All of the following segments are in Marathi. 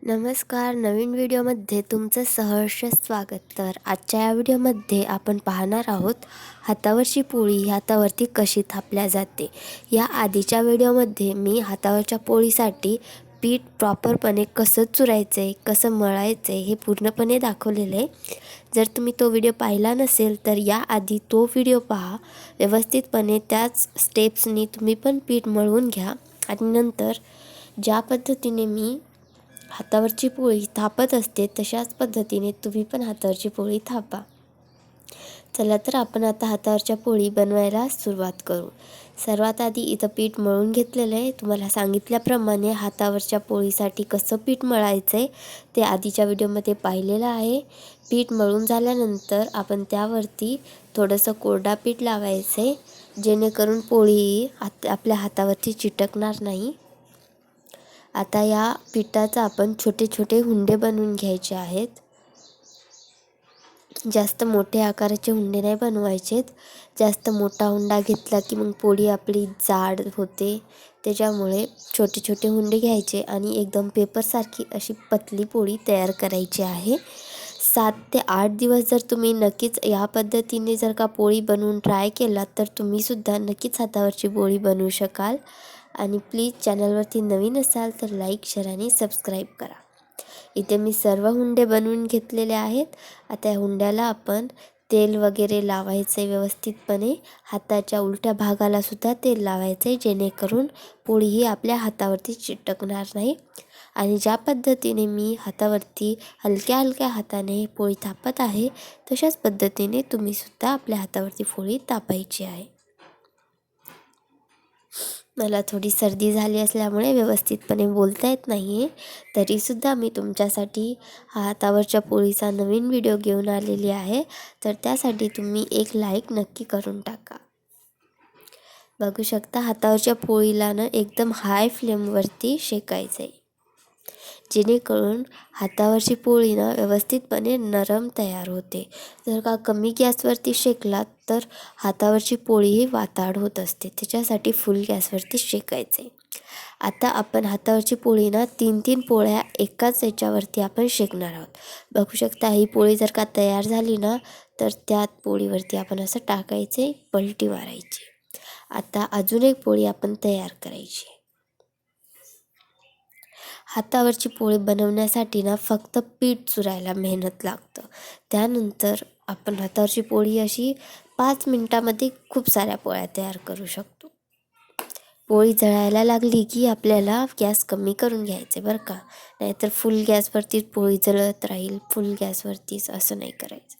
नमस्कार. नवीन व्हिडिओमध्ये तुमचं सहर्ष स्वागत. तर आजच्या या व्हिडिओमध्ये आपण पाहणार आहोत हातावरची पोळी हातावरती कशी थापल्या जाते. या आधीच्या व्हिडिओमध्ये मी हातावरच्या पोळीसाठी पीठ प्रॉपरपणे कसं चुरायचं आहे, कसं मळायचं आहे हे पूर्णपणे दाखवलेलं आहे. जर तुम्ही तो व्हिडिओ पाहिला नसेल तर याआधी तो व्हिडिओ पहा. व्यवस्थितपणे त्याच स्टेप्सनी तुम्ही पण पीठ मळून घ्या आणि नंतर ज्या पद्धतीने मी हातावरची पोळी थापत असते तशाच पद्धतीने तुम्ही पण हातावरची पोळी थापा. चला तर आपण आता हातावरच्या पोळी बनवायला सुरुवात करू. सर्वात आधी इथं पीठ मळून घेतलेलं आहे. तुम्हाला सांगितल्याप्रमाणे हातावरच्या पोळीसाठी कसं पीठ मळायचं आहे ते आधीच्या व्हिडिओमध्ये पाहिलेलं आहे. पीठ मळून झाल्यानंतर आपण त्यावरती थोडंसं कोरडा पीठ लावायचं आहे, जेणेकरून पोळी आपल्या हातावरती चिटकणार नाही. आता या पिठाचा आपण छोटे छोटे हुंडे बनवून घ्यायचे आहेत. जास्त मोठे आकाराचे हुंडे नाही बनवायचेत. जास्त मोठा हुंडा घेतला की मग पोळी आपली जाड होते. त्याच्यामुळे छोटे छोटे हुंडे घ्यायचे आणि एकदम पेपरसारखी अशी पतली पोळी तयार करायची आहे. 7 ते 8 दिवस जर तुम्ही नक्कीच या पद्धतीने जर का पोळी बनवून ट्राय केलात तर तुम्हीसुद्धा नक्कीच हातावरची पोळी बनवू शकाल. आणि प्लीज चॅनलवरती नवीन असाल तर लाईक, शेअर आणि सबस्क्राईब करा. इथे मी सर्व हुंडे बनवून घेतलेले आहेत. आता या हुंड्याला आपण तेल वगैरे लावायचं आहे व्यवस्थितपणे. हाताच्या उलट्या भागाला सुद्धा तेल लावायचं आहे, जेणेकरून पोळी ही आपल्या हातावरती चिटकणार नाही. आणि ज्या पद्धतीने मी हातावरती हलक्या हलक्या हाताने पोळी थापत आहे तशाच पद्धतीने तुम्हीसुद्धा आपल्या हातावरती पोळी थापायची आहे. मला थोडी सर्दी झाली असल्यामुळे व्यवस्थितपणे बोलता येत नाही आहे, तरीसुद्धा मी तुमच्यासाठी हातावरच्या पोळीचा नवीन व्हिडिओ घेऊन आलेली आहे. तर त्यासाठी तुम्ही एक लाईक नक्की करून टाका. बघू शकता हातावरच्या पोळीला एकदम हाय फ्लेमवरती शेकायचं आहे, जेणेकरून हातावरची पोळी व्यवस्थितपणे नरम तयार होते. जर का कमी गॅसवरती शेकलात तर हातावरची पोळीही वाताड होत असते. त्याच्यासाठी फुल गॅसवरती शेकायचे. आता आपण हातावरची पोळी 3-3 पोळ्या एकाच याच्यावरती आपण शेकणार आहोत. बघू शकता ही पोळी जर का तयार झाली तर त्यात पोळीवरती आपण असं टाकायचे, पलटी मारायची. आता अजून एक पोळी आपण तयार करायची. हातावरची पोळी बनवण्यासाठी फक्त पीठ चुरायला मेहनत लागतं. त्यानंतर आपण हातावरची पोळी अशी 5 मिनटामध्ये खूप साऱ्या पोळ्या तयार करू शकतो. पोळी जळायला लागली की आपल्याला गॅस कमी करून घ्यायचे बरं का, नाहीतर फुल गॅसवरतीच पोळी जळत राहील. फुल गॅसवरतीच असं नाही करायचं.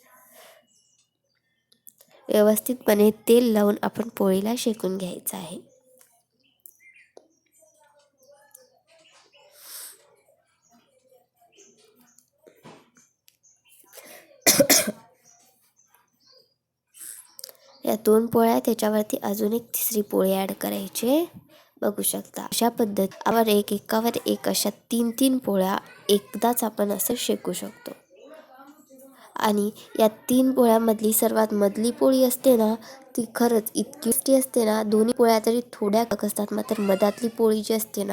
व्यवस्थितपणे तेल लावून आपण पोळीला शेकून घ्यायचं आहे. या 2 पोळ्या त्याच्यावरती अजून एक तिसरी पोळी ॲड करायची. बघू शकता अशा पद्धतीवर एकावर एक अशा 3-3 पोळ्या एकदाच आपण असं शेकू शकतो. आणि या 3 पोळ्यामधली सर्वात मधली पोळी असते ती खरंच इतकी टेस्टी असते. दोन्ही पोळ्या तरी थोड्या कडक असतात, मात्र मधातली पोळी जी असते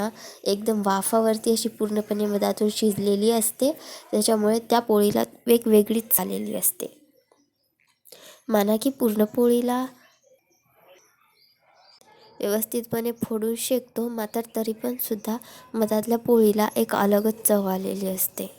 एकदम वाफावरती अशी पूर्णपणे मधातून शिजलेली असते. त्याच्यामुळे त्या पोळीला वेगवेगळीच झालेली असते. माना की पूर्ण पोळीला व्यवस्थितपणे फोडून शेकतो, मात्र तरी पण सुद्धा मधातल्या पोळीला एक अलगच चव आलेली असते.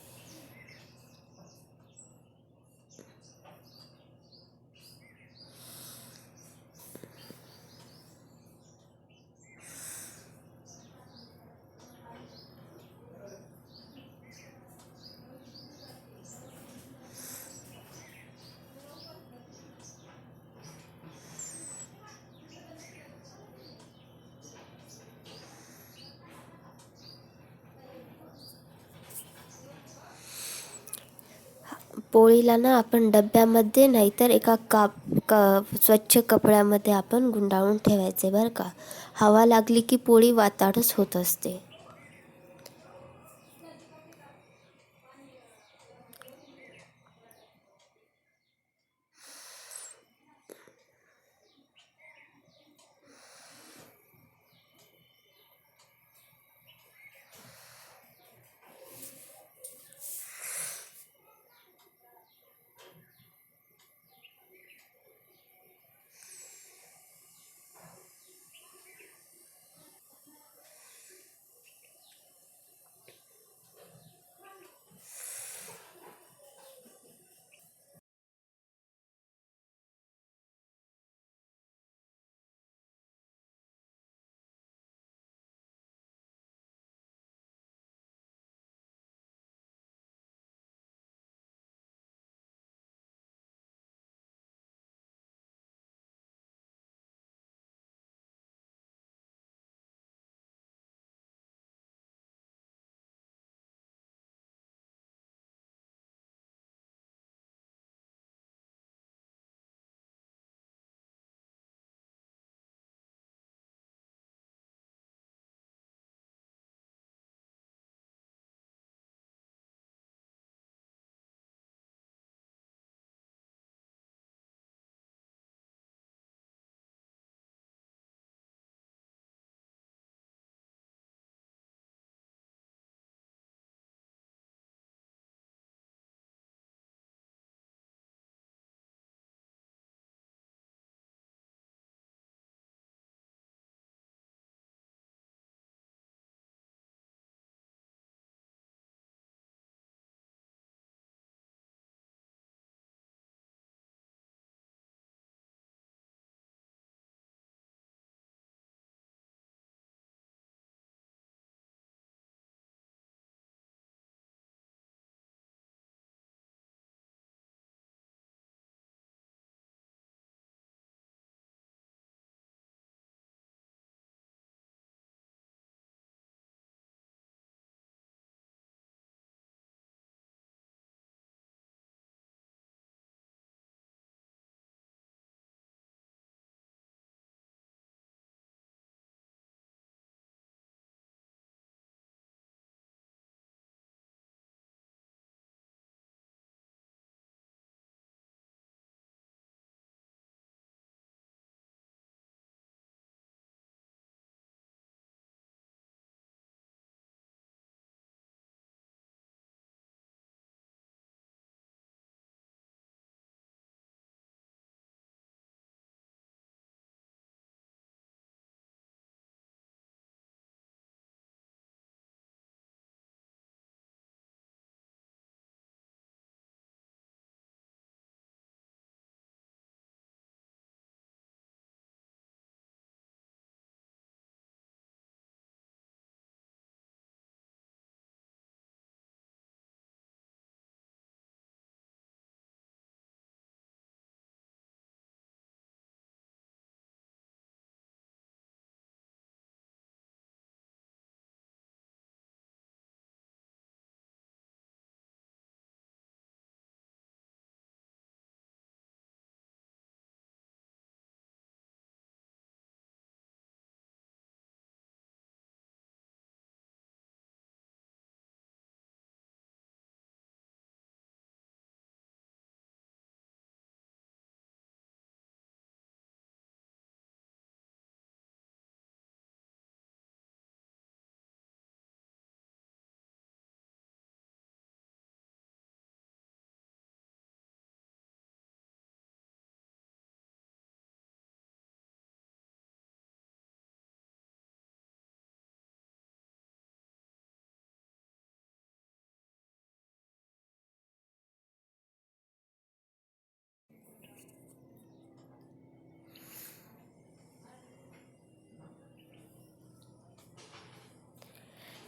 पोळीला आपण डब्यामध्ये नाहीतर एका स्वच्छ कपड्यामध्ये आपण गुंडाळून ठेवायचे बरं का. हवा लागली की पोळी वाताडच होत असते.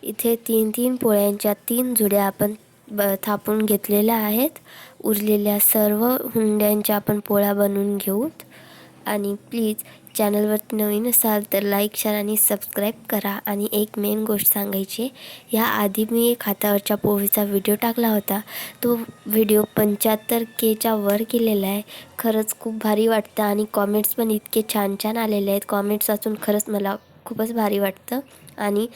इथे 3-3 पोळ्यांच्या 3 जुड्या आपण थापून घेतलेल्या आहेत. उरलेल्या सर्व हुंड्यांच्या आपण पोळ्या बनवून घेऊत. आणि प्लीज चॅनलवरती नवीन असाल तर लाईक, शेअर आणि सबस्क्राईब करा. आणि एक मेन गोष्ट सांगायची, याआधी मी एक हातावरच्या पोळीचा व्हिडिओ टाकला होता. तो व्हिडिओ 75Kच्या वर गेलेला आहे. खरंच खूप भारी वाटतं आणि कॉमेंट्स पण इतके छान छान आलेले आहेत. कॉमेंट्स वाचून खरंच मला खूपच भारी वाटतं. आणि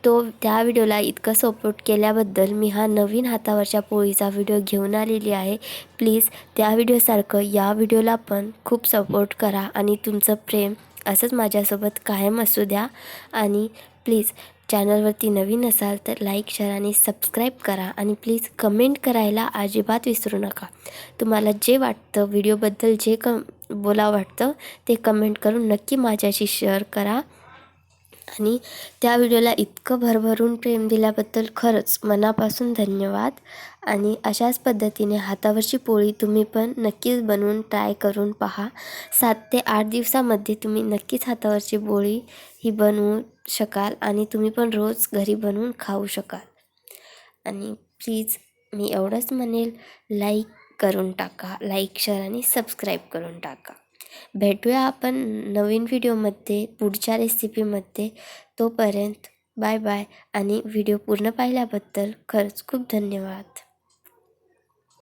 त्या व्हिडिओला इतकं सपोर्ट केल्याबद्दल मी हा नवीन हातावरच्या पोळीचा व्हिडिओ घेऊन आलेली आहे. प्लीज त्या व्हिडिओसारखं या व्हिडिओला पण खूप सपोर्ट करा आणि तुमचं प्रेम असंच माझ्यासोबत कायम असू द्या. आणि प्लीज चॅनलवरती नवीन असाल तर लाईक, शेअर आणि सबस्क्राईब करा. आणि प्लीज कमेंट करायला अजिबात विसरू नका. तुम्हाला जे वाटतं व्हिडिओबद्दल जे बोलावं वाटतं ते कमेंट करून नक्की माझ्याशी शेअर करा. आणि त्या व्हिडिओला इतकं भरभरून प्रेम दिल्याबद्दल खरंच मनापासून धन्यवाद. आणि अशाच पद्धतीने हातावरची पोळी तुम्ही पण नक्कीच बनवून ट्राय करून पहा. 7 ते 8 दिवसामध्ये तुम्ही नक्कीच हातावरची पोळी ही बनवू शकाल आणि तुम्ही पण रोज घरी बनवून खाऊ शकाल. आणि प्लीज मी एवढंच म्हणेल, लाईक करून टाका, लाईक, शेअर आणि सबस्क्राईब करून टाका. भेटूया आपण नवीन व्हिडिओमध्ये पुढच्या रेसिपीमध्ये. तोपर्यंत बाय बाय. आणि व्हिडिओ पूर्ण पाहिल्याबद्दल खरंच खूप धन्यवाद.